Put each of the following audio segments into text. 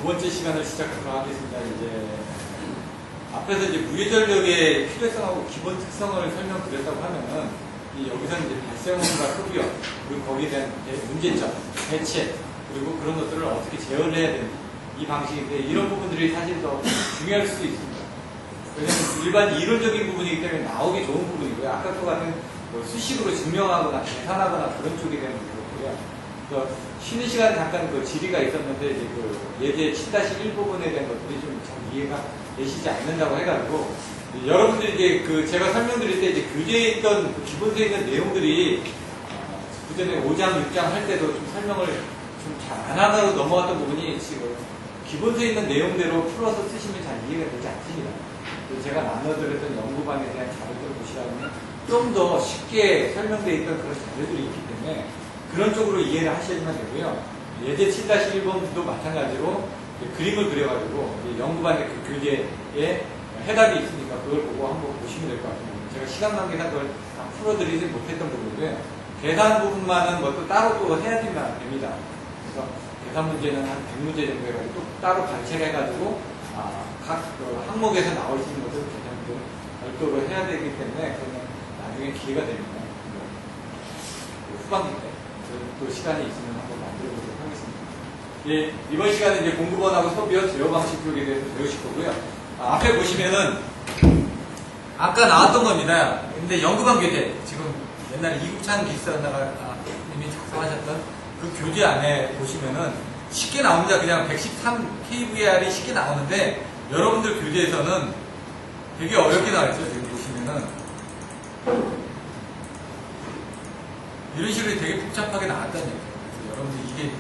두 번째 시간을 시작하도록 하겠습니다. 이제 앞에서 이제 무예전력의 필요성하고 기본 특성을 설명드렸다고 하면은 여기서 이제 발생원과 소비원 그리고 거기에 대한 문제점, 대책 그리고 그런 것들을 어떻게 제어를 해야 되는 이 방식인데 이런 부분들이 사실 더 중요할 수도 있습니다. 왜냐하면 일반 이론적인 부분이기 때문에 나오기 좋은 부분이고요. 아까 또 같은 수식으로 증명하거나 계산하거나 그런 쪽이 되는 거고요. 쉬는 시간에 잠깐 질의가 있었는데 이제 예제 7-1 부분에 대한 것들이 좀 잘 이해가 되시지 않는다고 해가지고 여러분들이 이제 제가 설명드릴 때 이제 교재에 있던 기본서에 있는 내용들이 그 전에 5장, 6장 할 때도 좀 설명을 좀 잘 안 하고 넘어갔던 부분이 지금 기본서에 있는 내용대로 풀어서 쓰시면 잘 이해가 되지 않습니다. 제가 나눠드렸던 연구반에 대한 자료들을 보시라면 좀 더 쉽게 설명되어 있던 그런 자료들이 있기 때문에 그런 쪽으로 이해를 하셔야만 되고요. 예제 7-1번도 마찬가지로 그림을 그려가지고 연구반의 그 교재에 해답이 있으니까 그걸 보고 한번 보시면 될 것 같아요. 제가 시간 관계상 그걸 다 풀어드리지 못했던 부분인데 계산 부분만은 또 따로 또 해야지만 됩니다. 그래서 계산 문제는 한 100문제 정도 해가지고 또 따로 발췌해가지고 각 항목에서 나올 수 있는 것을 계산도 별도로 해야 되기 때문에 그러면 나중에 기회가 되면 후반기 때 또 시간이 있으면 한번 만들어보도록 하겠습니다. 예, 이번 시간은 이제 공급원하고 소비원 제어 방식 쪽에 대해서 배우실 거고요. 앞에 보시면은 아까 나왔던 겁니다. 근데 연구반 교재 지금 옛날에 이국찬 기사님이 작성하셨던 그 교재 안에 보시면은 쉽게 나옵니다. 그냥 113 kVR이 쉽게 나오는데 여러분들 교재에서는 되게 어렵게 나와있어요. 지금 보시면은 이런 식으로 되게 복잡하게 나왔다는 얘기예요. 그래서 여러분들 이게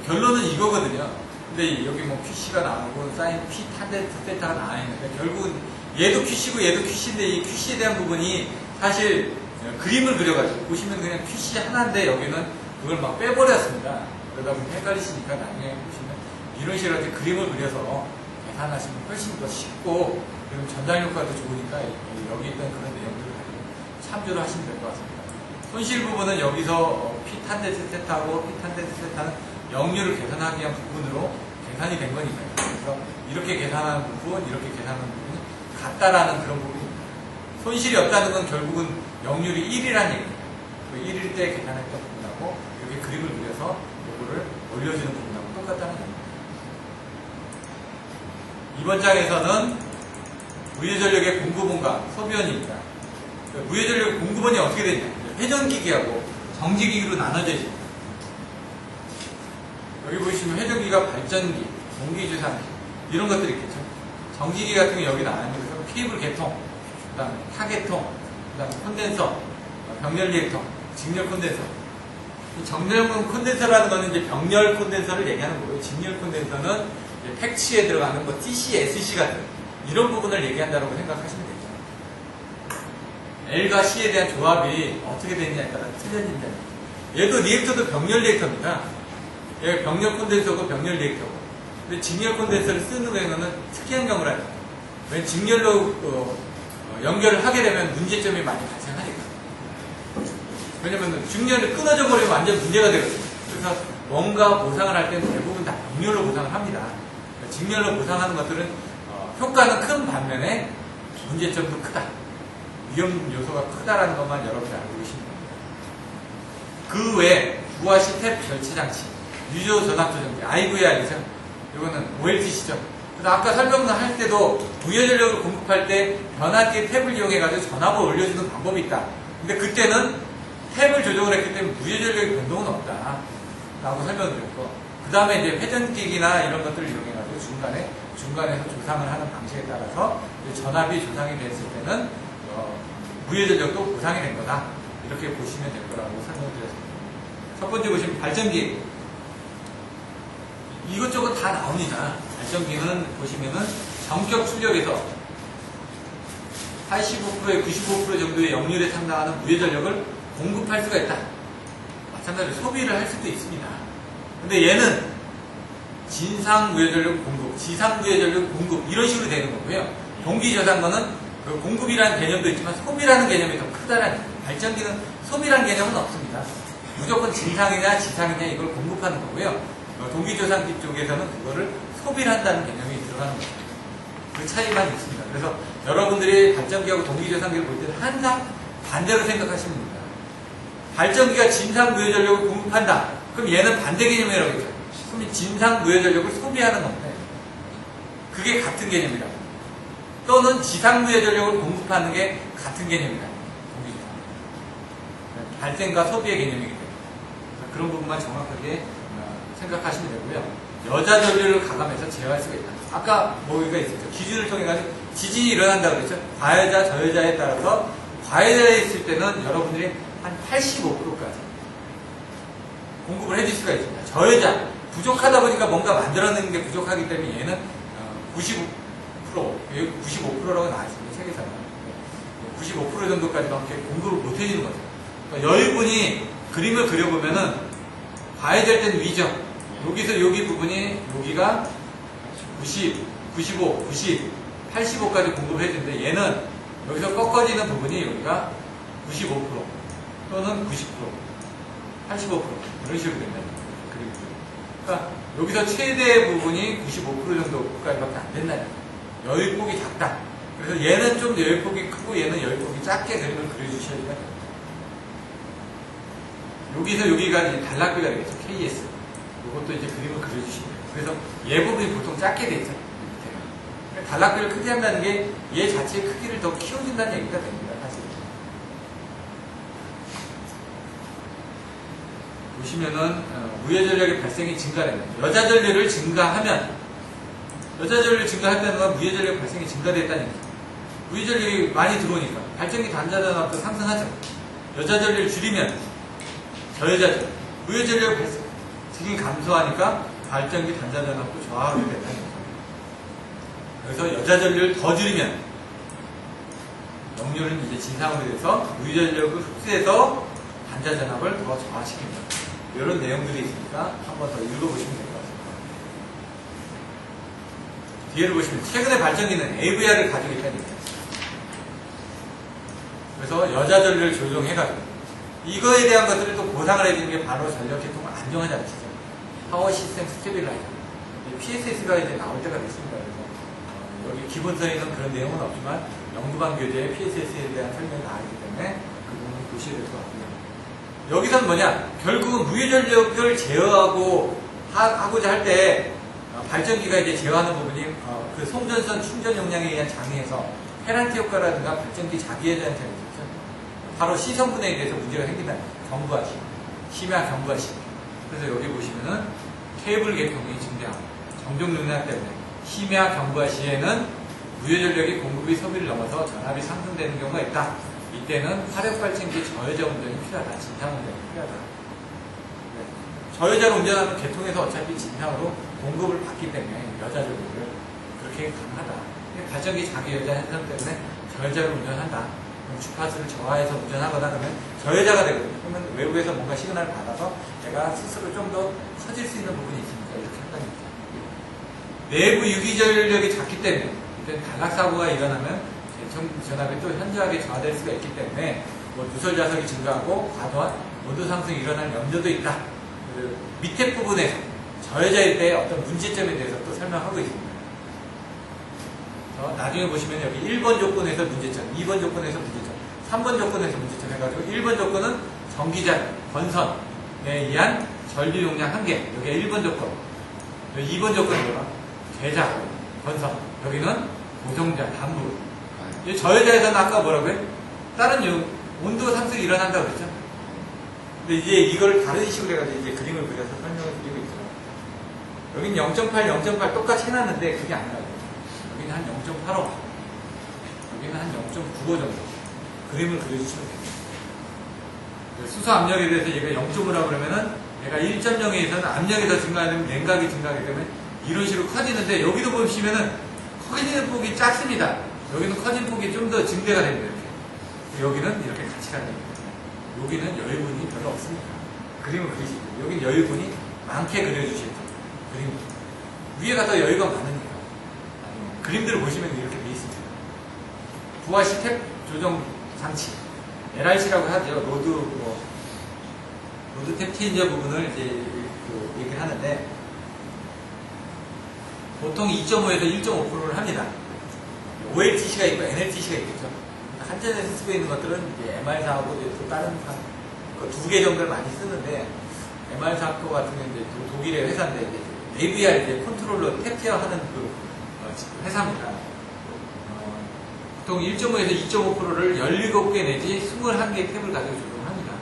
결론은 이거거든요. 근데 여기 뭐 QC가 나오고 사인 P 탄덴트 세타가 나와 있는데 결국은 얘도 QC고 얘도 QC인데 이 QC에 대한 부분이 사실 그림을 그려가지고 보시면 그냥 QC 하나인데 여기는 그걸 막 빼버렸습니다. 그러다 보면 헷갈리시니까 나중에 보시면 이런 식으로 그림을 그려서 계산하시면 훨씬 더 쉽고 그리고 전달 효과도 좋으니까 여기 있던 그런 내용들을 참조를 하시면 될 것 같습니다. 손실 부분은 여기서 P 탄덴트 세타하고 P 탄덴트 세타는 역률을 계산하기 위한 부분으로 계산이 된 거니까요. 그래서 이렇게 계산하는 부분, 이렇게 계산하는 부분이 같다라는 그런 부분입니다. 손실이 없다는 건 결국은 역률이 1이라는 얘기예요. 그 1일 때 계산했던 부분하고 여기 그림을 그려서 이거를 올려주는 부분하고 똑같다는 얘기입니다. 이번 장에서는 무예전력의 공급원과 소비원입니다. 무예전력의 공급원이 어떻게 되냐? 회전기기하고 정지기기로 나눠져 있습니다. 여기 보시면 회전기가 발전기, 공기주산기 이런 것들이 있겠죠. 정지기 같은 경우 여기 나와 있는 것은 케이블 개통, 그 다음에 타개통, 그 다음에 콘덴서, 병렬 리액터, 직렬 콘덴서. 정렬 콘덴서라는 것은 이제 병렬 콘덴서를 얘기하는 거고요. 직렬 콘덴서는 팩치에 들어가는 뭐 TC, SC 같은 이런 부분을 얘기한다고 생각하시면 되죠. L과 C에 대한 조합이 어떻게 되느냐에 따라 틀려진다. 얘도 리액터도 병렬 리액터입니다. 얘가 병렬 콘덴서고 병렬 리액터고. 근데 직렬 콘덴서를 쓰는 경우는 특이한 경우라 해요. 왜냐면 직렬로 연결을 하게 되면 문제점이 많이 발생하니까. 왜냐면 직렬이 끊어져 버리면 완전 문제가 되거든요. 그래서 뭔가 보상을 할 때는 대부분 다 병렬로 보상을 합니다. 직렬로 보상하는 것들은 효과는 큰 반면에 문제점도 크다. 위험 요소가 크다라는 것만 여러분이 알고 계시면 됩니다. 그 외에 부하시 탭 결체 장치, 유저 전압 조정기, IVR이죠. 이거는 OLTC죠. 그래서 아까 설명할 때도 무예전력을 공급할 때 변압기 탭을 이용해가지고 전압을 올려주는 방법이 있다. 근데 그때는 탭을 조정을 했기 때문에 무예전력의 변동은 없다. 라고 설명드렸고, 그 다음에 이제 회전기기나 이런 것들을 이용해가지고 중간에서 조상을 하는 방식에 따라서 전압이 조상이 됐을 때는 무예전력도 보상이 된 거다. 이렇게 보시면 될 거라고 설명드렸습니다. 첫 번째 보시면 발전기. 이것저것 다 나옵니다. 발전기는 보시면은 전격 출력에서 85%에 95% 정도의 역률에 상당하는 무예전력을 공급할 수가 있다. 마찬가지로 소비를 할 수도 있습니다. 근데 얘는 진상 무예전력 공급, 지상 무예전력 공급 이런 식으로 되는 거고요. 동기 저장거는 그 공급이라는 개념도 있지만 소비라는 개념이 더 크다라는 거예요. 발전기는 소비라는 개념은 없습니다. 무조건 진상이냐 지상이냐 이걸 공급하는 거고요. 동기조상기 쪽에서는 그거를 소비를 한다는 개념이 들어가는 거죠. 그 차이만 있습니다. 그래서 여러분들이 발전기하고 동기저장기를 볼 때는 항상 반대로 생각하시면 됩니다. 발전기가 진상무효전력을 공급한다. 그럼 얘는 반대 개념이라고 했죠. 그럼 진상무효전력을 소비하는 건데 그게 같은 개념이라고. 또는 지상무효전력을 공급하는 게 같은 개념이다. 동기저장. 발생과 소비의 개념이기 때문에 그런 부분만 정확하게 생각하시면 되고요. 여자 전류를 가감해서 제어할 수가 있다. 아까 뭐가 있었죠. 기준을 통해 가지고 지진이 일어난다고 그랬죠. 과여자, 저여자에 따라서 과여자에 있을 때는 여러분들이 한 85%까지 공급을 해줄 수가 있습니다. 저여자, 부족하다 보니까 뭔가 만들어내는 게 부족하기 때문에 얘는 95%, 95%라고 나와있습니다. 책에서는. 95% 정도까지밖에 공급을 못 해주는 거죠. 그러니까 여유분이 그림을 그려보면은 과여자일 때는 위죠. 여기서 여기 부분이 여기가 90, 95, 90, 85까지 공급을 해주는데 얘는 여기서 꺾어지는 부분이 여기가 95% 또는 90%, 85% 이런 식으로 된다. 그러니까 여기서 최대 부분이 95% 정도까지밖에 안 된다는 거예요. 여유폭이 작다. 그래서 얘는 좀 여유폭이 크고 얘는 여유폭이 작게 그림을 그려주셔야 돼요. 여기서 여기가 이제 단락비가 되겠죠. KS. 이것도 이제 그림을 그려주시면 돼요. 그래서 얘 부분이 보통 작게 되죠. 그러니까 단락비를 크게 한다는 게 얘 자체의 크기를 더 키워준다는 얘기가 됩니다. 사실. 보시면은 무효전력의 발생이 증가됩니다. 여자 전류를 증가하면 여자 전류를 증가했다는 건 무효전력 발생이 증가됐다는 얘기죠. 무효전력이 많이 들어오니까 발전기 단자전압도 상승하죠. 여자 전류를 줄이면 저여자전 무효전력 발생이 감소하니까 발전기 단자전압도 저하로 된다는 거죠. 그래서 여자 전류를 더 줄이면 역류는 이제 진상으로 돼서 무효전력을 흡수해서 단자전압을 더 저하시킵니다. 이런 내용들이 있으니까 한번 더 읽어보시면 될 것 같습니다. 뒤에를 보시면 최근의 발전기는 AVR을 가지고 있다는 얘기입니다. 그래서 여자 전류를 조정해가지고 이거에 대한 것들을 또 보상을 해주는 게 바로 전력계통을 안정하지 않죠. 파워 시스템 스테빌라이저. PSS가 이제 나올 때가 됐습니다. 그래서 여기 기본서에는 그런 내용은 없지만 연구반 교재에 PSS에 대한 설명이 나왔기 때문에 그 부분을 보셔야 될 것 같고요. 여기서는 뭐냐? 결국은 무효전력을 제어하고 하고자 할 때 발전기가 이제 제어하는 부분이 그 송전선 충전 용량에 의한 장애에서 페란티 효과라든가 발전기 자기에 대한 장애 있죠. 바로 시성분해에 대해서 문제가 생긴다. 경부하시, 심야 경부하시. 그래서 여기 보시면은 케이블 계통이 증대하고 정정 용량 때문에 심야 경부하시에는 무효전력이 공급이 소비를 넘어서 전압이 상승되는 경우가 있다. 이때는 화력발전기 저여자 운전이 필요하다. 진상 운전이 필요하다. 네. 저여자로 운전하면 계통에서 어차피 진상으로 공급을 받기 때문에 여자 전력을 그렇게 가능하다. 발전기 자기 여자 현상 때문에 저여자로 운전한다. 주파수를 저하해서 운전하거나 그러면 저여자가 되거든요. 그러면 외부에서 뭔가 시그널을 받아서 내가 스스로 좀 더 커질 수 있는 부분이 있으니까 이렇게 한다는 거죠. 내부 유기전력이 작기 때문에 단락사고가 일어나면 전압이 또 현저하게 저하될 수가 있기 때문에 뭐 누설 자석이 증가하고 과도한 온도 상승이 일어날 염려도 있다. 그 밑에 부분에서 저여자일 때 어떤 문제점에 대해서 또 설명하고 있습니다. 나중에 보시면 여기 1번 조건에서 문제점, 2번 조건에서 문제점, 3번 조건에서 문제점 해가지고 1번 조건은 전기장, 건선에 의한 전류 용량 한계. 여기가 1번 조건. 2번 조건은 뭐야? 계좌, 건선. 여기는 고정자, 담부. 저여자에서는 아까 뭐라고요? 다른 온도 상승이 일어난다고 그랬죠? 근데 이제 이걸 다른 식으로 해가지고 이제 그림을 그려서 설명을 드리고 있죠. 여기는 0.8, 0.8 똑같이 해놨는데 그게 아니라고. 여기는 한 0.85, 여기는 한 0.95 정도 그림을 그려주시면 됩니다. 수소 압력에 대해서 얘가 0.5라고 그러면은 얘가 1.0에서는 압력이 더 증가하면 냉각이 증가하기 때문에 이런 식으로 커지는데 여기도 보시면은 커지는 폭이 작습니다. 여기는 커진 폭이 좀 더 증대가 됩니다. 이렇게. 여기는 이렇게 같이 가야 됩니다. 여기는 여유분이 별로 없습니다. 그림을 그리시고 여기는 여유분이 많게 그려주시죠. 그림 위에가 더 여유가 많으니까. 그림들을 보시면 이렇게 돼 있습니다. 부하시 탭 조정 장치, LRC라고 하죠. 로드 탭 체인저 부분을 이제 얘기를 하는데, 보통 2.5에서 1.5%를 합니다. OLTC가 있고 NLTC가 있겠죠. 한전에서 쓰고 있는 것들은 이제 MR사하고 또 다른 그 두 개 정도를 많이 쓰는데, MR사 거 같은 경우는 이제 독일의 회사인데, 이제 AVR 이제 컨트롤러 탭티어 하는 그 회사입니다. 보통 1.5에서 2.5%를 17개 내지 21개 탭을 가지고 조정합니다.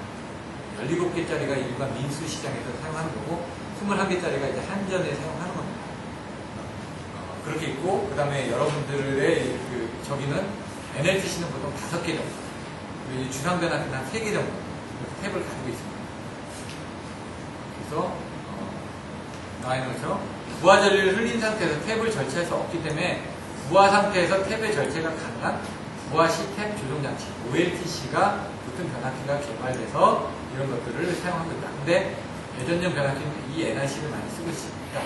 17개짜리가 일반 민수 시장에서 사용하는 거고, 21개짜리가 이제 한전에 사용하는 겁니다. 그렇게 있고, 그 다음에 여러분들의 저기는 NLTC는 보통 5개 정도, 그리고 주상변화기는 한 3개 정도 탭을 가지고 있습니다. 그래서 나와 있는 것처럼 부하 전류를 흘린 상태에서 탭을 절차해서 없기 때문에 부하 상태에서 탭의 절차가 가능한 부하 시 탭 조정 장치 OLTC가 붙은 변압기가 개발돼서 이런 것들을 사용합니다. 근데 예전용 변압기는 이 NRC를 많이 쓰고 있습니다.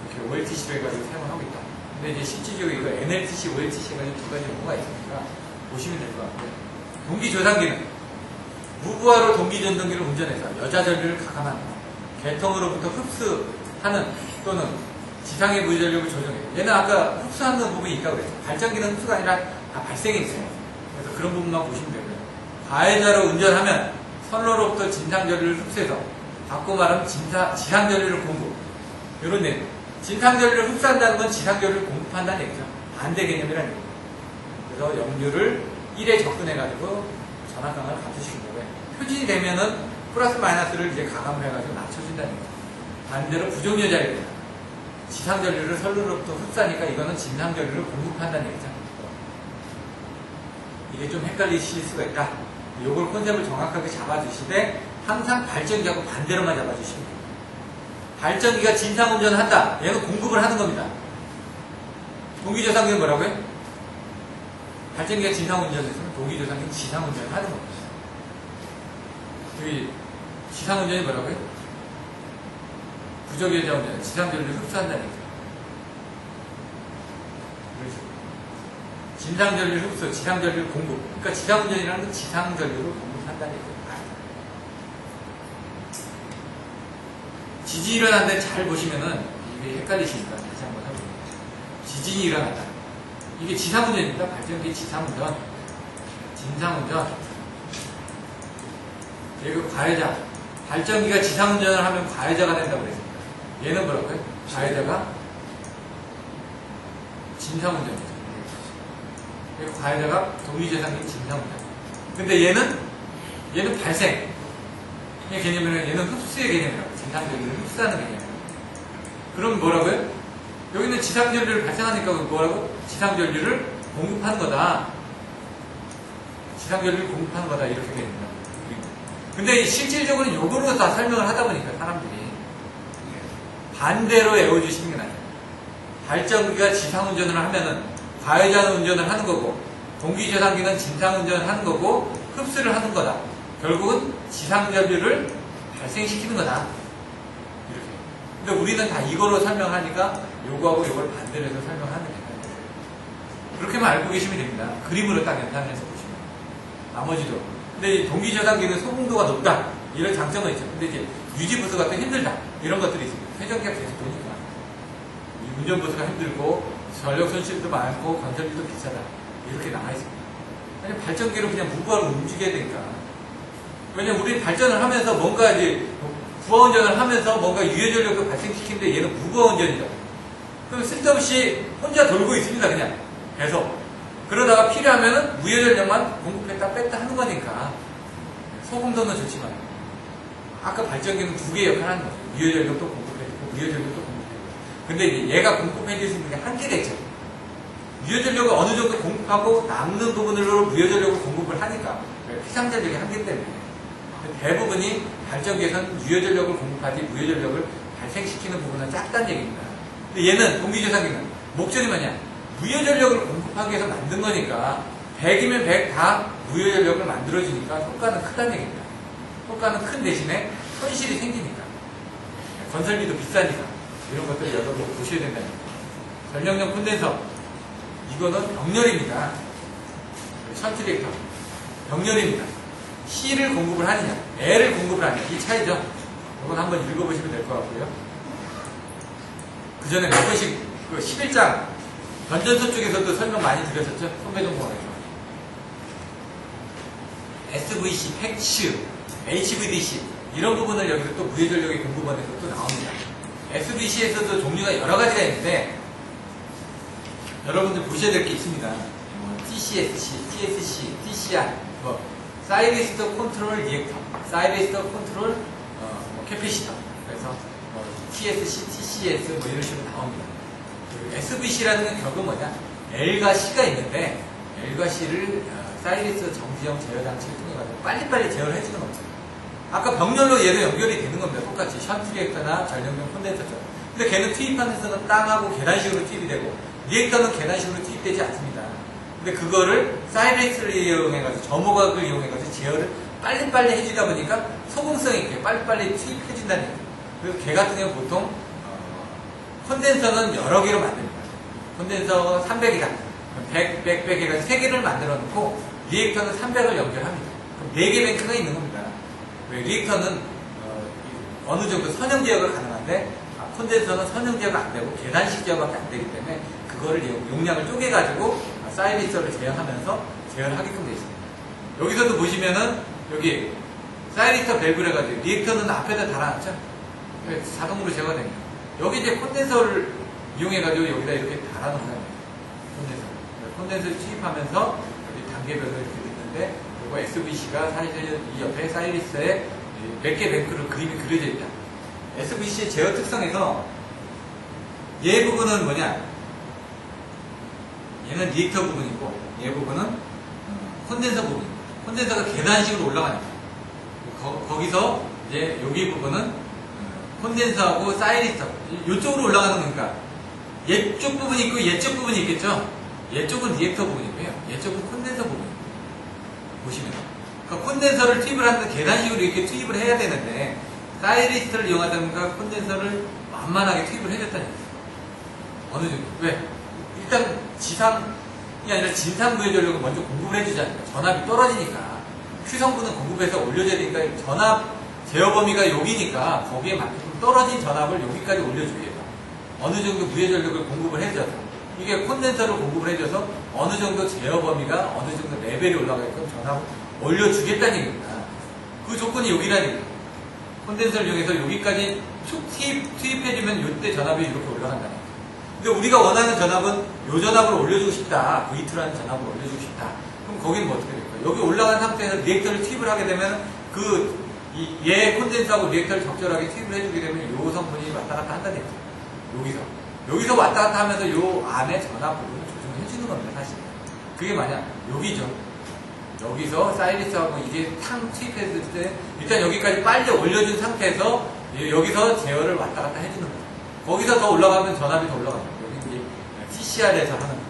이렇게 OLTC를 해가지고 사용을 하고 있다. 근데 이제 실질적으로 이거 NLTC, OLTC 해가지고 두 가지 용어가 있으니까 보시면 될 것 같고요. 동기 조상기는 무부하로 동기 전등기를 운전해서 여자 전류를 가감하는 계통으로부터 흡수하는 또는 지상의 무전력을 조정해요. 얘는 아까 흡수하는 부분이 있다고 그랬죠. 발전기는 흡수가 아니라 다 발생이 있어요. 그래서 그런 부분만 보시면 되고요. 가해자로 운전하면 선로로부터 진상전류를 흡수해서 바꿔 말하면 지상전류를 공급. 이런 내용. 진상전류를 흡수한다는 건 지상전류를 공급한다는 얘기죠. 반대 개념이라는 얘기죠. 그래서 역류를 1에 접근해가지고 전압강을 갖추시는 거고요. 표준이 되면은 플러스 마이너스를 이제 가감을 해가지고 낮춰준다는 거죠. 반대로 부정여자리 됩니다. 지상전류를 선로로부터 흡수하니까 이거는 진상전류를 공급한다는 얘기죠. 이게 좀 헷갈리실 수가 있다. 요걸 컨셉을 정확하게 잡아주시되 항상 발전기하고 반대로만 잡아주시면 됩니다. 발전기가 진상운전을 한다. 얘는 공급을 하는 겁니다. 동기조상기는 뭐라고요? 발전기가 진상운전에서는 동기조상기는 지상운전을 하는 겁니다. 여기 지상운전이 뭐라고요? 부적여자 운전, 지상전류를 흡수한다는 얘기죠. 진상전류를 흡수, 지상전류를 공급. 그러니까 지상운전이라는 건 지상전류를 공급한다는 얘기죠. 지진이 일어난데 잘 보시면은 이게 헷갈리시니까 다시 한번 해보세요. 지진이 일어났다. 이게 지상운전입니다. 발전기 지상운전, 진상운전. 그리고 가해자. 발전기가 지상운전을 하면 가해자가 된다고 그랬습니다. 얘는 뭐라고요? 가해자가 진상운전이죠. 그리고 가해자가 동기재산기 진상운전. 근데 얘는 발생. 이 개념은 얘는 흡수의 개념이라고. 진상전류를 흡수하는 개념이에요. 그럼 뭐라고요? 여기는 지상전류를 발생하니까 뭐라고? 지상전류를 공급하는 거다. 지상전류를 공급하는 거다. 이렇게 됩니다. 근데 실질적으로는 요거로 다 설명을 하다 보니까 사람들이 반대로 외워주시는 게 나아요. 발전기가 지상운전을 하면은 가해자는 운전을 하는 거고 동기저상기는 진상운전을 하는 거고 흡수를 하는 거다. 결국은 지상전류를 발생시키는 거다. 이렇게. 근데 우리는 다 이거로 설명하니까 요거하고 요걸 반대로 해서 설명하는 거예요. 그렇게만 알고 계시면 됩니다. 그림으로 딱 연산해서 보시면. 나머지도. 근데 이 동기저상기는 소분도가 높다. 이런 장점은 있죠. 근데 이제 유지부수 같은 힘들다. 이런 것들이 있습니다. 회전기가 계속 도니까. 이 운전부수가 힘들고 전력 손실도 많고 건설비도 비싸다. 이렇게 나와 있습니다. 아니, 발전기로 그냥 무부하로 움직여야 되니까. 왜냐면 우리 발전을 하면서 뭔가 이제 부하 운전을 하면서 뭔가 유해전력도 발생시키는데 얘는 무부하 운전이죠. 그럼 쓸데없이 혼자 돌고 있습니다. 그냥 계속. 그러다가 필요하면은 무해전력만 공급했다 뺐다 하는 거니까 소금도는 좋지만 아까 발전기는 두 개 역할을 하는 거죠. 유해전력도 공급해주고 무해전력도 공급해주고. 근데 이제 얘가 공급해줄 수 있는 게 한계가 있죠. 유해전력을 어느 정도 공급하고 남는 부분으로 무해전력을 공급을 하니까 피상전력이 한계 때문에 대부분이 발전기에서는 유해전력을 공급하지 무해전력을 발생시키는 부분은 작다는 얘기입니다. 근데 얘는 동기저상기는 목적이 뭐냐? 무효전력을 공급하기 위해서 만든 거니까 100이면 100 다 무효전력을 만들어주니까 효과는 크다는 얘기입니다. 효과는 큰 대신에 손실이 생기니까 건설비도 비싸니까 이런 것들을 여러분 보셔야 된다는 거예요. 전력용 콘덴서 이거는 병렬입니다. 션트리액터 병렬입니다. C를 공급을 하느냐 L을 공급을 하느냐 이 차이죠. 이건 한번 읽어보시면 될 것 같고요. 그 전에 몇 번씩 그 11장 변전소 쪽에서도 설명 많이 드렸었죠. 선배정보에서. SVC, 패치, HVDC 이런 부분을 여기서 또 무예전력의 공부반에서 또 나옵니다. SVC에서도 종류가 여러 가지가 있는데 여러분들 보셔야 될 게 있습니다. TCSC, TSC, TCR, 사이리스터 컨트롤 리액터, 사이리스터 컨트롤 캐피시터, 그래서 TSC, TCS 이런 식으로 나옵니다. SVC라는 건 결국 뭐냐? L과 C가 있는데 L과 C를 사이리스 정지형 제어 장치를 통해 가지고 빨리빨리 제어를 해주는 겁니다. 아까 병렬로 얘도 연결이 되는 겁니다. 똑같이 션트 리액터나 전력용 콘덴서처럼. 근데 걔는 투입하는 데서는 땅하고 계단식으로 투입이 되고 리액터는 계단식으로 투입되지 않습니다. 근데 그거를 사이리스를 이용해가지고 점호각을 이용해가지고 제어를 빨리빨리 해주다 보니까 소공성 있게 빨리빨리 투입해준다는 얘기죠. 그래서 걔 같은 경우는 보통 콘덴서는 여러 개로 만듭니다. 콘덴서 300이다. 100 해가지고 3개를 만들어 놓고 리액터는 300을 연결합니다. 그럼 4개 뱅크가 있는 겁니다. 왜 리액터는 어느 정도 선형 제어가 가능한데 콘덴서는 선형 제어가 안 되고 계단식 제어밖에 안 되기 때문에 그거를 용량을 쪼개가지고 사이리스를 제어하면서 제어를 하게끔 되어 있습니다. 여기서도 보시면은 여기 사이리스터 밸브를 해가지고 리액터는 앞에다 달아놨죠? 자동으로 제어가 됩니다. 여기 이제 콘덴서를 이용해가지고 여기다 이렇게 달아놓는 거예요. 콘덴서를 투입하면서 여기 단계별로 이렇게 있는데 그리고 SVC가 사실 이 옆에 사이리스에 몇 개 뱅크로 그림이 그려져 있다. SVC의 제어 특성에서 얘 부분은 뭐냐? 얘는 리액터 부분이고 얘 부분은 콘덴서 부분입니다. 콘덴서가 계단식으로 올라가니까 거기서 이제 여기 부분은 콘덴서하고 사이리스터 이쪽으로 올라가는 거니까 얘쪽 부분이 있고 얘쪽 부분이 있겠죠. 얘쪽은 리액터 부분이고요. 얘쪽은 콘덴서 부분입니다. 보시면 그러니까 콘덴서를 투입을 하는데 계단식으로 이렇게 투입을 해야 되는데 사이리스터를 이용하다 보니까 콘덴서를 만만하게 투입을 해줬다는 얘기죠. 어느 정도. 왜? 일단 지상이 아니라 진상부의 전력을 먼저 공급을 해주잖아요. 전압이 떨어지니까 Q성분은 공급해서 올려줘야 되니까 전압 제어 범위가 여기니까 거기에 맞게 떨어진 전압을 여기까지 올려주겠다. 어느 정도 무예 전력을 공급을 해줘서 이게 콘덴서를 공급을 해줘서 어느 정도 제어 범위가 어느 정도 레벨이 올라가게끔 전압을 올려주겠다는 얘기입니다. 그 조건이 여기라는 얘기예요. 콘덴서를 이용해서 여기까지 툭 투입해주면 이때 전압이 이렇게 올라간다는 얘기예요. 근데 우리가 원하는 전압은 이 전압을 올려주고 싶다. V2라는 전압을 올려주고 싶다. 그럼 거기는 뭐 어떻게 될까요? 여기 올라간 상태에서 리액터를 투입을 하게 되면 얘 콘덴서하고 리액터를 적절하게 투입을 해주게 되면 이 성분이 왔다 갔다 한다는 얘기죠. 여기서 왔다 갔다 하면서 요 안에 전압 부분을 조정해 주는 겁니다, 사실. 그게 만약 여기죠. 여기서 사이리스하고 이게 탕 투입했을 때 일단 여기까지 빨리 올려준 상태에서 여기서 제어를 왔다 갔다 해주는 거예요. 거기서 더 올라가면 전압이 더 올라갑니다. 여기 이제 TCR에서 하는 거예요.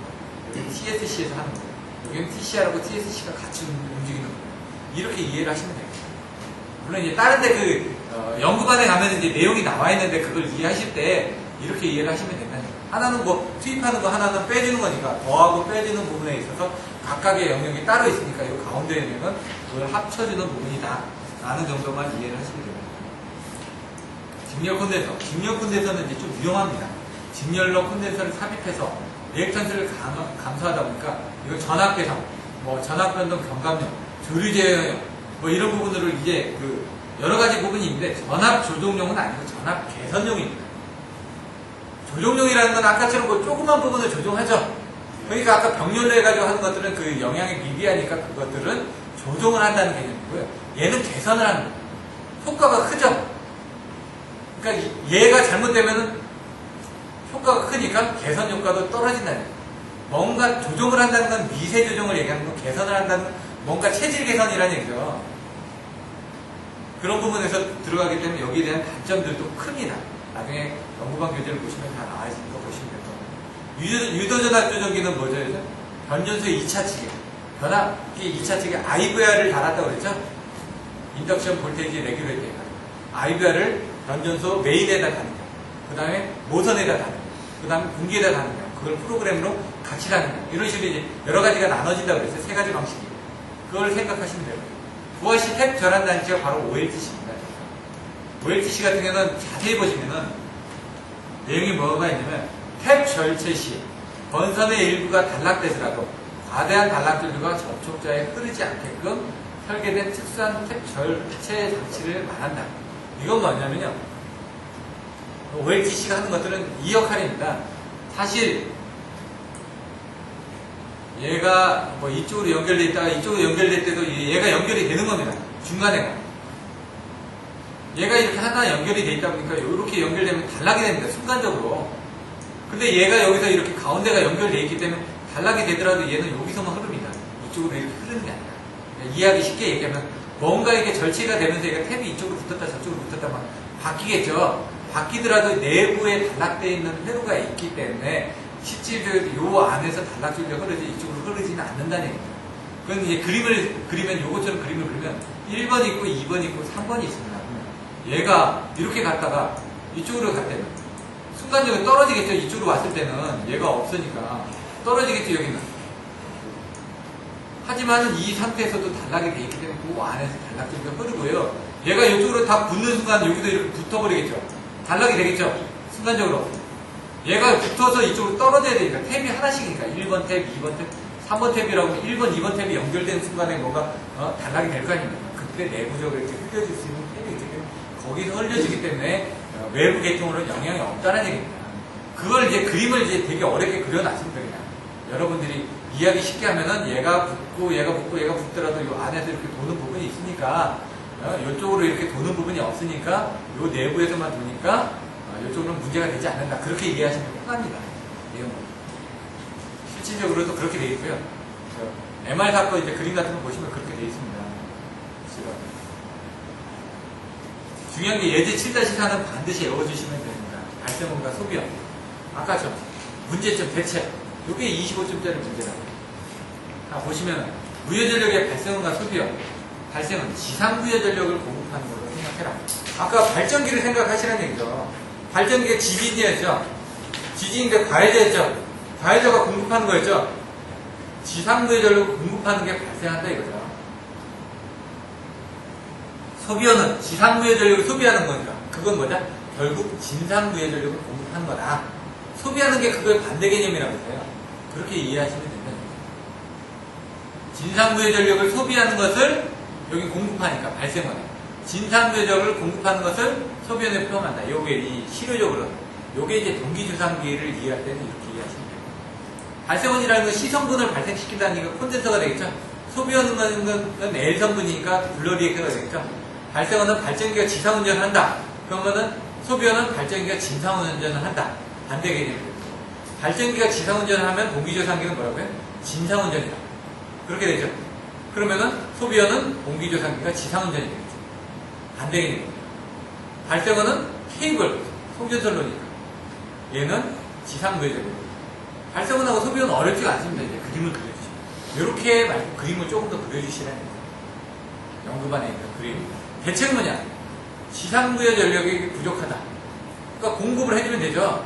여기 TSC에서 하는 거예요. 여기는 TCR하고 TSC가 같이 움직이는 거예요. 이렇게 이해를 하시면 돼요. 물론 이제 다른 데 연구반에 가면 이제 내용이 나와 있는데 그걸 이해하실 때 이렇게 이해를 하시면 된다는 거예요. 하나는 뭐 투입하는 거, 하나는 빼주는 거니까 더하고 빼주는 부분에 있어서 각각의 영역이 따로 있으니까 이 가운데 있는 그걸 합쳐주는 부분이다 라는 정도만 이해를 하시면 됩니다. 직렬 콘덴서. 직렬 콘덴서는 이제 좀 위험합니다. 직렬로 콘덴서를 삽입해서 리액턴스를 감소하다 보니까 이거 전압 개선, 뭐 전압 변동 경감용, 조류 제어용 뭐 이런 부분으로 이제 그 여러 가지 부분이 있는데 전압 조종용은 아니고 전압 개선용입니다. 조종용이라는 건 아까처럼 그 조그만 부분을 조종하죠. 그러니까 아까 병렬로 해가지고 하는 것들은 그 영향이 미비하니까 그것들은 조종을 한다는 개념이고요. 얘는 개선을 하는 거예요. 효과가 크죠. 그러니까 얘가 잘못되면은 효과가 크니까 개선 효과도 떨어진다는 거예요. 뭔가 조종을 한다는 건 미세 조종을 얘기하는 거, 개선을 한다는 건 뭔가 체질 개선이라는 얘기죠. 그런 부분에서 들어가기 때문에 여기에 대한 단점들도 큽니다. 나중에 연구반 교재를 보시면 다 나와 있는 거 보시면 될 겁니다. 유도전압 조정기는 뭐죠? 변전소의 2차 측에 변압기 2차 측에 IVR을 달았다고 그랬죠? 인덕션 볼테이지 레귤레이터에 IVR을 변전소 메인에다 다는 거, 그 다음에 모선에다 다는 거, 그 다음에 분기에다 다는 거, 그걸 프로그램으로 같이 다는 거, 이런 식으로 이제 여러 가지가 나눠진다고 그랬어요. 세 가지 방식이. 그걸 생각하시면 돼요. 부하시 탭 전환 단지가 바로 OLTC입니다. OLTC 같은 경우는 자세히 보시면은 내용이 뭐가 있냐면 탭 절체 시 번선의 일부가 단락되더라도 과대한 단락 전류가 접촉자에 흐르지 않게끔 설계된 특수한 탭 절체 장치를 말한다. 이건 뭐냐면요. OLTC가 하는 것들은 이 역할입니다. 사실 얘가 뭐 이쪽으로 연결돼 있다가 이쪽으로 연결될 때도 얘가 연결이 되는 겁니다. 중간에가. 얘가 이렇게 하나 연결이 돼 있다 보니까 이렇게 연결되면 단락이 됩니다. 순간적으로. 근데 얘가 여기서 이렇게 가운데가 연결되어 있기 때문에 단락이 되더라도 얘는 여기서만 흐릅니다. 이쪽으로 이렇게 흐르는 게 아니라. 이해하기 쉽게 얘기하면 뭔가 이게 절체가 되면서 얘가 탭이 이쪽으로 붙었다 저쪽으로 붙었다 막 바뀌겠죠. 바뀌더라도 내부에 단락되어 있는 회로가 있기 때문에 실질적으로 요 안에서 단락줄이 흐르지 이쪽으로 흐르지는 않는다는 얘기입니다. 그건 이제 그림을 그리면 요것처럼 그림을 그리면 1번 있고 2번 있고 3번이 있습니다. 얘가 이렇게 갔다가 이쪽으로 갈 때는 순간적으로 떨어지겠죠. 이쪽으로 왔을 때는 얘가 없으니까 떨어지겠죠. 여기는. 하지만 이 상태에서도 단락이 되어 있기 때문에 그 안에서 단락줄이 흐르고요. 얘가 이쪽으로 다 붙는 순간 여기도 이렇게 붙어버리겠죠. 단락이 되겠죠. 순간적으로. 얘가 붙어서 이쪽으로 떨어져야 되니까 탭이 하나씩이니까 1번 탭, 2번 탭, 3번 탭이라고 1번, 2번 탭이 연결되는 순간에 뭔가 단락이 될 거 아닙니까? 그때 내부적으로 이렇게 흘려질 수 있는 탭이 있기 때문에 거기서 흘려지기 때문에 외부 계통으로는 영향이 없다는 얘기입니다. 그걸 이제 그림을 이제 되게 어렵게 그려놨습니다. 그냥. 여러분들이 이해하기 쉽게 하면은 얘가 붙고 얘가 붙고 얘가 붙더라도 이 안에서 이렇게 도는 부분이 있으니까 이쪽으로 이렇게 도는 부분이 없으니까 이 내부에서만 도니까 이쪽으로는 문제가 되지 않는다. 그렇게 이해하시면 편합니다. 실질적으로도 그렇게 되어 있고요. MR 사건 이제 그림 같은 거 보시면 그렇게 되어 있습니다. 중요한 게 예제 7-4는 반드시 외워주시면 됩니다. 발생원과 소비원. 아까처럼 문제점 대체. 이게 25점짜리 문제라고. 자, 보시면 무효전력의 발생원과 소비원. 발생은 지상부효전력을 공급하는 걸로 생각해라. 아까 발전기를 생각하시라는 얘기죠. 발전기가 지진이었죠. 지진인데 과해자였죠. 과해자가 공급하는 거였죠. 지상부효전력을 공급하는 게 발생한다 이거죠. 소비원은 지상부효전력을 소비하는 거니까 그건 뭐냐? 결국 진상부효전력을 공급하는 거다. 소비하는 게 그거의 반대 개념이라고 해요. 그렇게 이해하시면 된다. 진상부효전력을 소비하는 것을 여기 공급하니까 발생원에 진상부효전력을 공급하는 것을 소비원에 포함한다. 요게 이 실효적으로 요게 이제 동기주상기를 이해할 때는 이렇게 이해하시면 돼요. 발생원이라는 건 C성분을 발생시킨다는 얘기가 콘덴서가 되겠죠. 소비원은 L성분이니까 블러리액터가 되겠죠. 발생원은 발전기가 지상운전을 한다. 그러면은 소비원은 발전기가 진상운전을 한다. 반대 개념이에요. 발전기가 지상운전을 하면 공기조상기는 뭐라고요? 진상운전이다. 그렇게 되죠. 그러면은 소비원은 공기조상기가 지상운전이 되겠죠. 반대 개념입니다. 발생원은 케이블, 송전선로니까 얘는 지상부효전입니다. 발생원하고 소비원은 어렵지가 않습니다. 이제 그림을 그려주시면. 이렇게 말고 그림을 조금 더 그려주시라는 거예요. 연구반에 있는 그림. 대책은 뭐냐? 지상부효 전력이 부족하다. 그러니까 공급을 해주면 되죠.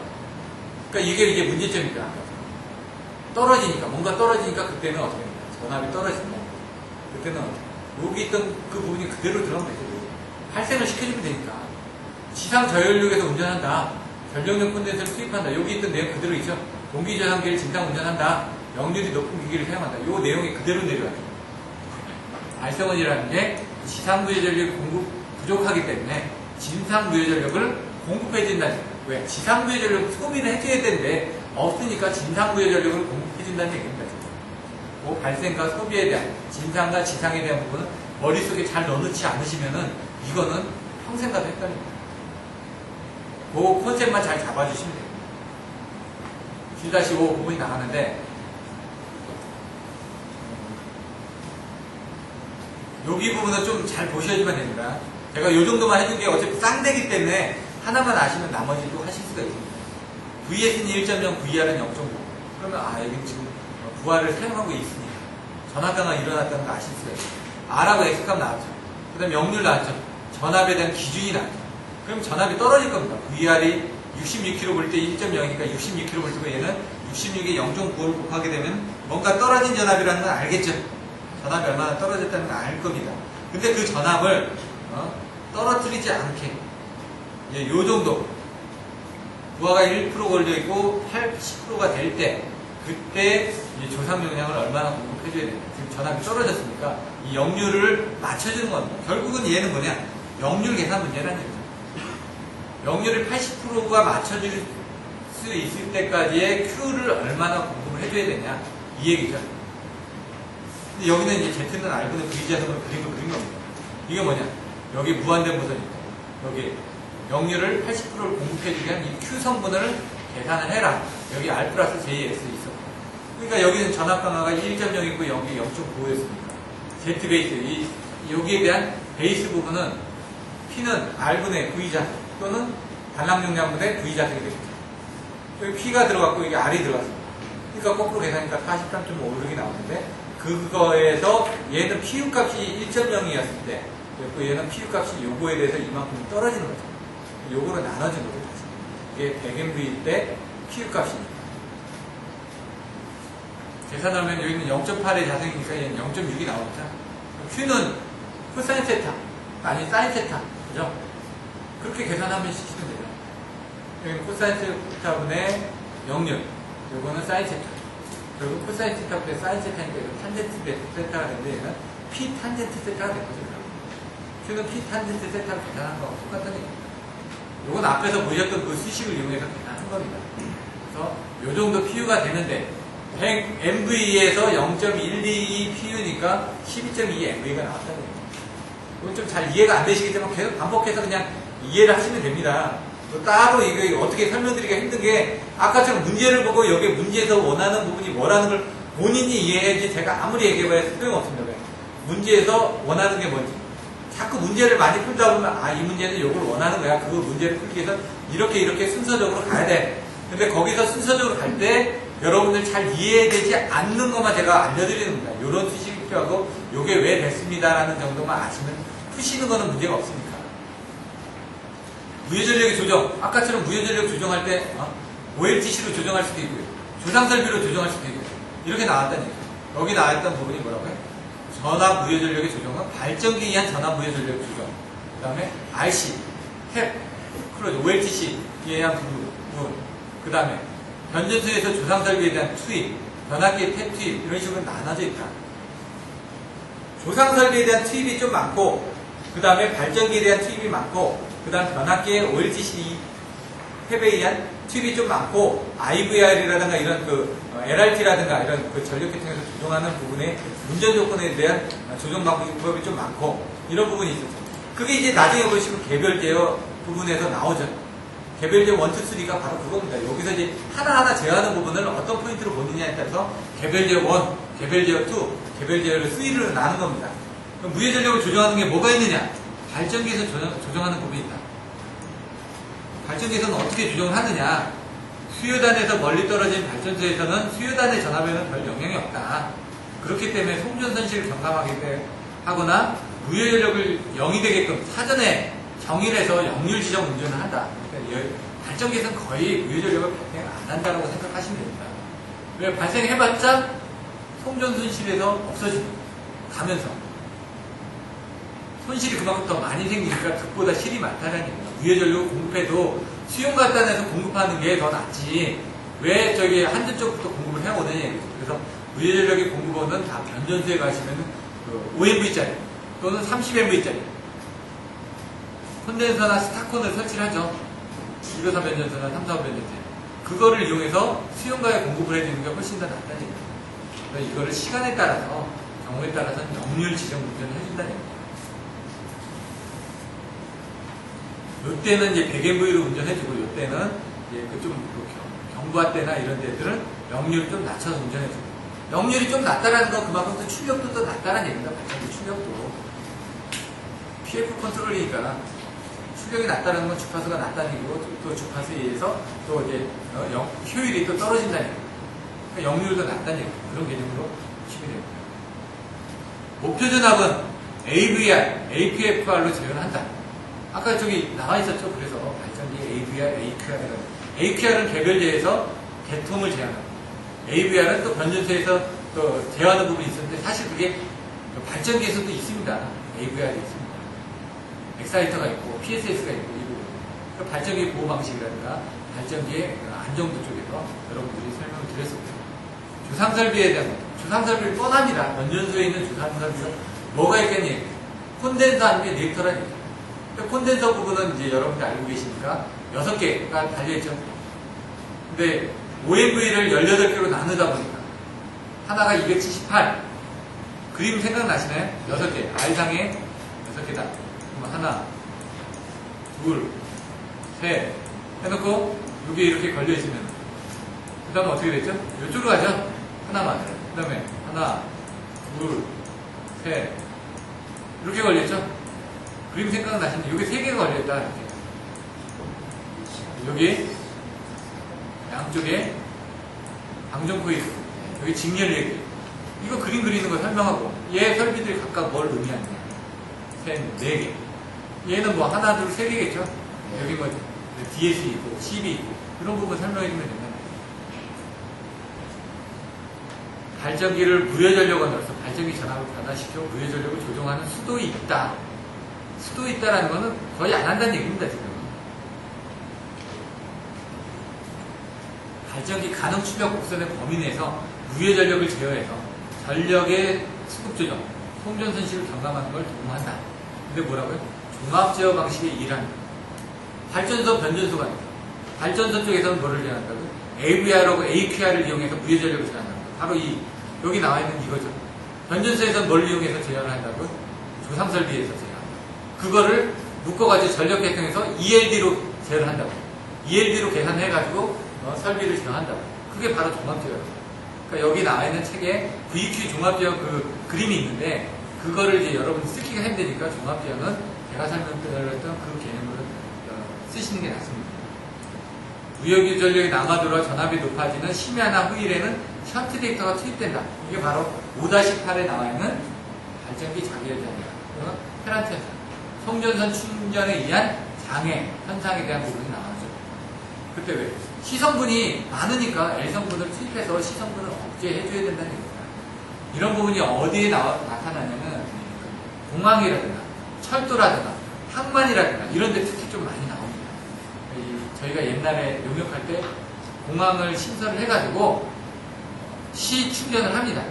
그러니까 이게 문제점이다. 떨어지니까, 뭔가 떨어지니까 그때는 어떻게 됩니까? 전압이 떨어진다. 그때는 여기 있던 그 부분이 그대로 들어가면 되죠. 발생을 시켜주면 되니까. 지상 저연력에서 운전한다. 전력용 콘덴서를 투입한다. 여기 있던 내용 그대로 있죠. 공기저항기를 진상 운전한다. 역률이 높은 기기를 사용한다. 요 내용이 그대로 내려와요. 발생원이라는 게 지상부효전력이 공급 부족하기 때문에 진상부효전력을 공급해준다는 거예요. 왜? 지상부효전력을 소비를 해줘야 되는데 없으니까 진상부효전력을 공급해준다는 얘기입니다. 그 발생과 소비에 대한 진상과 지상에 대한 부분은 머릿속에 잘 넣어놓지 않으시면은 이거는 평생 가도 헷갈립니다. 그 컨셉만 잘 잡아주시면 돼요. 7-5 부분이 나가는데 여기 부분은 좀 잘 보셔야지만 됩니다. 제가 이 정도만 해준 게 어차피 쌍대기 때문에 하나만 아시면 나머지도 하실 수가 있습니다. VS는 1.0, VR은 0.5. 그러면 여기 지금 부하를 사용하고 있으니까 전압강화 일어났다는 거 아실 수가 있어요. R하고 X값 나왔죠. 그 다음에 역률 나왔죠. 전압에 대한 기준이 나왔죠. 그럼 전압이 떨어질 겁니다. VR이 66kV 볼 때 1.0이니까 66kV 볼 때고 얘는 66에 0.9를 곱하게 되면 뭔가 떨어진 전압이라는 건 알겠죠. 전압이 얼마나 떨어졌다는 걸 알 겁니다. 근데 그 전압을 떨어뜨리지 않게 요 정도 부하가 1% 걸려있고 80%가 될 때, 그때 이제 조상 용량을 얼마나 공급해줘야 되냐. 지금 전압이 떨어졌으니까 이 역류를 맞춰주는 겁니다. 결국은 얘는 뭐냐? 역률 계산 문제라는 얘기죠. 역률을 80%가 맞춰줄 수 있을 때까지의 Q를 얼마나 공급을 해줘야 되냐. 이 얘기죠. 근데 여기는 이제 Z는 R분의 V자성을 그린 겁니다. 이게 뭐냐? 여기 무한된 보선이 있고, 여기 역률을 80%를 공급해주기 위한 이 Q 성분을 계산을 해라. 여기 R 플러스 JS 있었고. 그러니까 여기는 전압 강화가 1.0이고 여기 0.9였으니까. Z 베이스, 여기에 대한 베이스 부분은 P는 R분의 V자성 또는 반락 용량분의 V자성이 되겠죠. 여기 P가 들어갔고 여기 R이 들어갔습니다. 그러니까 거꾸로 계산하니까 43.5 이렇게 나오는데 그거에서 얘는 PU 값이 1.0이었을 때 얘는 PU 값이 요거에 대해서 이만큼 떨어지는 거죠. 요거로 나눠진 거죠. 이게 100mV일 때 PU 값이니까. 계산하면 여기는 0.8의 자성이니까 얘는 0.6이 나오겠죠. Q는 코사인 세타, 아니 사인 세타, 그죠? 그렇게 계산하면 시키면 돼요. 여기는 코사인 세타분의 역률, 요거는 사인 세타. 그리고 코사인 세타분의 사인 세타니까 이거 탄젠트 세타가 되는데 얘는 P 탄젠트 세타가 된 거죠. Q는 P 탄젠트 세타를 계산한 거하고 똑같은 얘기입니다. 요건 앞에서 보셨던 그 수식을 이용해서 계산한 겁니다. 그래서 요 정도 PU가 되는데 100 MV에서 0.122 PU니까 12.2 MV가 나왔다는 거예요. 이건 좀 잘 이해가 안 되시겠지만 계속 반복해서 그냥 이해를 하시면 됩니다. 또 따로 이거 어떻게 설명드리기가 힘든 게 아까처럼 문제를 보고 여기 문제에서 원하는 부분이 뭐라는 걸 본인이 이해해야지 제가 아무리 얘기해봐야 소용없습니다. 왜? 문제에서 원하는 게 뭔지. 자꾸 문제를 많이 풀다 보면 이 문제는 이걸 원하는 거야. 그 문제를 풀기 위해서 이렇게 순서적으로 가야 돼. 근데 거기서 순서적으로 갈 때 여러분들 잘 이해되지 않는 것만 제가 알려드리는 겁니다. 이런 수식이 필요하고 이게 왜 됐습니다라는 정도만 아시면 푸시는 거는 문제가 없으니까. 무효전력의 조정. 아까처럼 무효전력 조정할 때 OLTC로 조정할 수도 있고요. 조상설비로 조정할 수도 있고요. 이렇게 나왔다는 얘기죠. 여기 나왔던 부분이 뭐라고요? 전압 무효전력의 조정은 발전기에 의한 전압 무효전력 조정. 그 다음에 RC, 탭, 클로즈, OLTC에 의한 부분. 그 다음에 변전소에서 조상설비에 대한 투입, 변압기의 탭 투입 이런 식으로 나눠져 있다. 조상설비에 대한 투입이 좀 많고 그 다음에 발전기에 대한 투입이 많고 그 다음 변압기의 OLTC 탭에 의한 투입이 좀 많고 IVR이라든가 이런 LRT라든가 이런 전력계통에서 조정하는 부분의 운전 조건에 대한 조정 방법이 좀 많고 이런 부분이 있었죠. 그게 이제 나중에 보시면 개별 제어 부분에서 나오죠. 개별 제어 1, 2, 3가 바로 그겁니다. 여기서 이제 하나하나 제어하는 부분을 어떤 포인트로 보느냐에 따라서 개별 제어 1, 개별 제어 2, 개별 제어를 3로 나눈 겁니다. 그럼 무효 전력을 조정하는 게 뭐가 있느냐? 발전기에서 조정하는 부분이 있다. 발전기에서는 어떻게 조정을 하느냐? 수요단에서 멀리 떨어진 발전소에서는 수요단의 전압에는 별 영향이 없다. 그렇기 때문에 송전선실을 경감하게 하거나 무효전력을 0이 되게끔 사전에 정의해서 역률 지정 운전을 한다. 그러니까 발전기에서는 거의 무효전력을 발생 안 한다고 생각하시면 됩니다. 왜 발생해봤자 송전선실에서 없어집니다. 가면서 손실이 그만큼 더 많이 생기니까 득보다 실이 많다는 얘기입니다. 무효전력을 공급해도 수용가단에서 공급하는 게 더 낫지 왜 저기 한전 쪽부터 공급을 해오느냐 얘기죠. 그래서 무효전력의 공급원은 다 변전소에 가시면 5MV짜리 또는 30MV짜리 콘덴서나 스타콘을 설치를 하죠. 2호사 변전소나 3, 4호 변전소 그거를 이용해서 수용가에 공급을 해주는 게 훨씬 더 낫다는 얘기입니다. 그래서 이거를 시간에 따라서 경우에 따라서는 역률 지정 운전을 해준다는 얘기입니다. 이때는 이제 100MV로 운전해주고, 이때는 이제 경부화 때나 이런 데들은 역률을 좀 낮춰서 운전해주고. 역률이 좀 낮다라는 건 그만큼 또 출력도 더 낮다라는 얘기입니다. 발전기 출력도. PF 컨트롤이니까 출력이 낮다는 건 주파수가 낮다는 얘기고, 또 주파수에 의해서 또 이제 효율이 또 떨어진다는 얘기입니다. 그러니까 역률도 낮다는 얘기입니다. 그런 개념으로 보시면 됩니다. 목표 전압은 AVR, APFR로 제어를 한다. 아까 저기 나와 있었죠. 그래서 발전기 AVR, AQR. AQR은 개별제에서 개통을 제한하고, AVR은 또 변전소에서 또 제어하는 부분이 있었는데, 사실 그게 발전기에서도 있습니다. AVR이 있습니다. 엑사이터가 있고, PSS가 있고, 이 부분. 발전기 보호 방식이라든가, 발전기의 안정도 쪽에서 여러분들이 설명을 드렸습니다. 주상설비에 대한 것. 주상설비 뻔합니다. 변전소에 있는 주상설비가 뭐가 있겠니? 콘덴서 아니면 리액터라는 얘기죠. 콘덴서 부분은 이제 여러분들 알고 계시니까 6개가 달려있죠. 근데 OMV를 18개로 나누다 보니까 하나가 278. 그림 생각나시나요? 6개. R상에 6개다. 그럼 하나, 둘, 셋 해놓고 여기 이렇게 걸려있으면 그 다음에 어떻게 됐죠? 이쪽으로 가죠? 하나만. 그 다음에 하나, 둘, 셋 이렇게 걸렸죠? 그림 생각나시는데 여기 3개가 걸려있다. 이렇게. 여기 양쪽에 방정포이 있고 여기 직렬리액 이거 그림 그리는 거 설명하고 얘 설비들이 각각 뭘 의미하냐 4개 얘는 뭐 하나 둘 3개겠죠 여기 뭐 DS이 있고 CB 있고 이런 부분 설명해주면 됩니다. 발전기를 무효전력을 넣어서 발전기 전압을 변화시켜 무효전력을 조정하는 수도 있다. 수도 있다라는 거는 거의 안 한다는 얘기입니다. 지금 발전기 가능 출력 곡선의 범위 내에서 무효전력을 제어해서 전력의 수급 조정, 송전 손실을 경감하는 걸 도모한다. 근데 뭐라고요? 종합제어 방식의 일환. 발전소, 변전소가 아니다. 발전소 쪽에서는 뭐를 제어한다고요? AVR하고 AQR을 이용해서 무효전력을 제어한다. 바로 여기 나와 있는 이거죠. 변전소에서는 뭘 이용해서 제어를 한다고요? 조상설비에서 제어한다. 그거를 묶어가지고 전력 계통에서 ELD로 제어를 한다고. ELD로 계산해가지고 설비를 제어한다고. 그게 바로 종합제어예요. 그러니까 여기 나와 있는 책에 VQ 종합제어 그 그림이 있는데 그거를 이제 여러분 쓰기가 힘드니까 종합제어는 제가 설명드렸던 그 개념으로 쓰시는 게 낫습니다. 무효기 전력이 남아돌아 전압이 높아지는 심야나 후일에는 션트 데이터가 투입된다. 이게 바로 5-8에 나와 있는 발전기 자기열장이다. 페란트 현상. 송전선 충전에 의한 장애 현상에 대한 부분이 나와죠. 그때 왜? 시성분이 많으니까 L성분을 투입해서 시성분을 억제해줘야 된다는 얘기입니다. 이런 부분이 어디에 나타나냐면 공항이라든가 철도라든가 항만이라든가 이런 데 특히 좀 많이 나옵니다. 저희가 옛날에 용역할 때 공항을 신설을 해가지고 시충전을 합니다.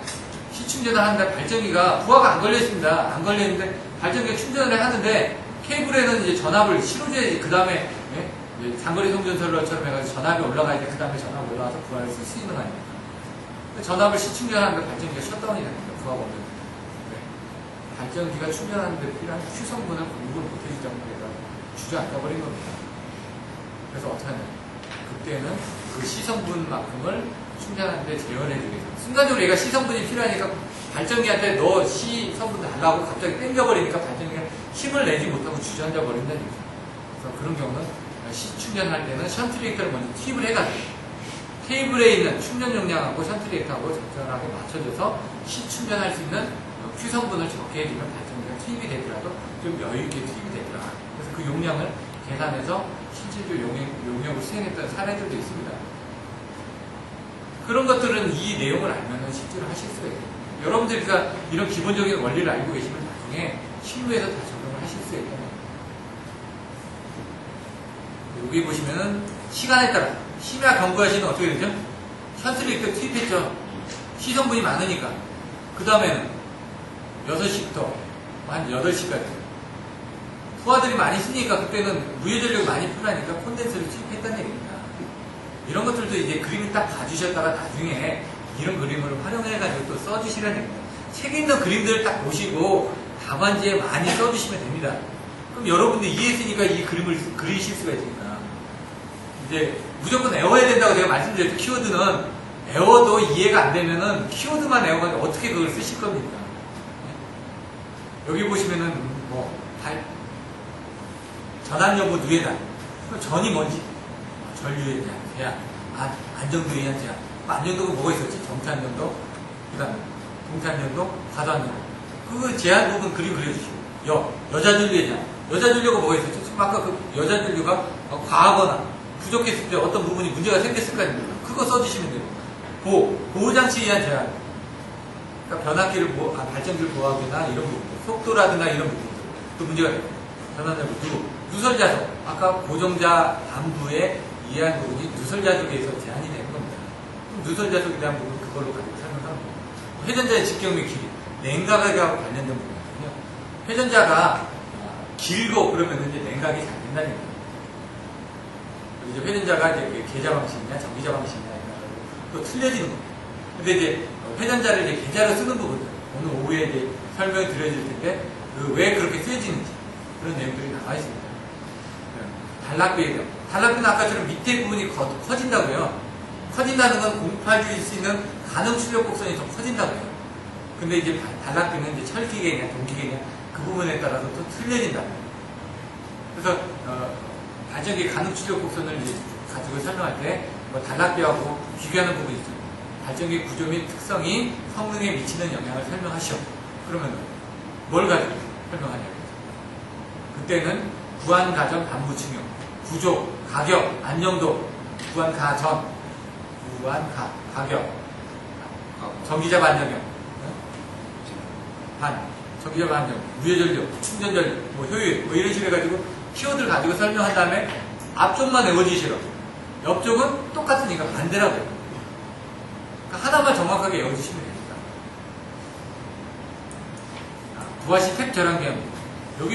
시충전을 하는데 발전기가 부하가 안 걸려있습니다. 안 걸려있는데 발전기가 충전을 하는데 케이블에는 이제 전압을 실어줘야지. 그 다음에 장거리 송전설로처럼 해가지고 전압이 올라가야 돼. 그 다음에 전압이 올라가서 부하를 쓸 수 있는 거 아닙니까? 전압을 시충전하는데 발전기가 셧다운이 됩니다. 부하가 없는. 발전기가 충전하는데 필요한 휴성분을 공급을 못해주지 때문에 주저앉아버린 겁니다. 그래서 어떻게 하냐. 그때는 그 시성분만큼을 충전하는데 제어해주기 위해서. 순간적으로 얘가 시성분이 필요하니까 발전기한테 너 시성분 달라고 갑자기 땡겨버리니까 발전기가 힘을 내지 못하고 주저앉아버린다는 얘기죠. 그래서 그런 경우는 시충전할 때는 션트 리액터를 먼저 투입을 해가지고 케이블에 있는 충전 용량하고 션트 리액터하고 적절하게 맞춰줘서 시충전할 수 있는 Q성분을 적게 해주면 발전기가 투입이 되더라도 좀 여유있게 투입이 되더라. 그래서 그 용량을 계산해서 실질적으로 용역을 수행했던 사례들도 있습니다. 그런 것들은 이 내용을 알면 실제로 하실 수가 있어요. 여러분들이 이런 기본적인 원리를 알고 계시면 나중에 실무에서 다 적용을 하실 수가 있다. 여기 보시면은 시간에 따라 심야 경고할 시는 어떻게 되죠? 션트 리액터 투입했죠. 시성분이 많으니까. 그 다음에는 6시부터 한 8시까지 부하들이 많이 쓰니까 그때는 무효전력이 많이 필요하니까 콘덴서를 투입했다는 얘기입니다. 이런 것들도 이제 그림을 딱 봐주셨다가 나중에 이런 그림을 활용해가지고 또 써주시라는 얘기입니다. 책에 있는 그림들을 딱 보시고 답안지에 많이 써주시면 됩니다. 그럼 여러분들이 이해했으니까 이 그림을 그리실 수가 있으니까. 이제 무조건 외워야 된다고 제가 말씀드렸죠. 키워드는 외워도 이해가 안 되면은 키워드만 외워가지고 어떻게 그걸 쓰실 겁니까? 여기 보시면은 전압 여부 누에다. 그럼 전이 뭔지? 전류에 대한 제한, 안정도에 대한 제한. 안정도가 뭐가 있었지? 정차안정도, 그 다음에 동차안정도, 과도안정도. 그 제한 부분 그림 그려주시고. 여자전류에 대한. 여자전류가 뭐가 있었죠? 지금 아까 그 여자전류가 과하거나 부족했을 때 어떤 부분이 문제가 생겼을 거 아닙니까? 그거 써주시면 돼요. 보호장치에 의한 제한. 그러니까 변압기를 발전기를 보호하거나 이런 부분, 속도라든가 이런 부분. 또 문제가 돼요. 전환여부, 누설자석. 아까 고정자 단부의 이해한 부분이 누설자족에서 제한이 되는 겁니다. 그럼 누설자족에 대한 부분 그걸로 가지고 설명하는 거예요. 회전자의 직경의 길이, 냉각하고 관련된 부분이거든요. 회전자가 길고 그러면 이제 냉각이 잘 된다는 거예요. 이제 회전자가 이제 계좌 방식이냐 전기자 방식이냐 또 틀려지는 겁니다. 근데 이제 회전자를 이제 계좌로 쓰는 부분들 오늘 오후에 이제 설명이 드려질 텐데 왜 그렇게 쓰여지는지 그런 내용들이 나와 있습니다. 단락비에 대한 단락비는 아까처럼 밑에 부분이 커진다고요. 커진다는 건 공급해줄 수 있는 가능 출력 곡선이 더 커진다고요. 근데 이제 단락비는 이제 철기계냐 동기계냐 그 부분에 따라서 또 틀려진다. 그래서 발전기 가능 출력 곡선을 이제 가지고 설명할 때 뭐 단락비하고 비교하는 부분이 있어요. 발전기 구조 및 특성이 성능에 미치는 영향을 설명하시오. 그러면 뭘 가지고 설명하냐고요. 그때는 구한 가정 반부 증여, 구조, 가격, 안정도, 구한 가전, 가격, 전기자 반전력, 전기자 반전, 무해전력, 충전전력, 뭐 효율, 뭐 이런 식으로 해가지고 키워드를 가지고 설명한 다음에 앞쪽만 외워주시라고. 옆쪽은 똑같으니까 반대라고요. 그러니까 하나만 정확하게 외워주시면 됩니다. 부하시 탭 절환경.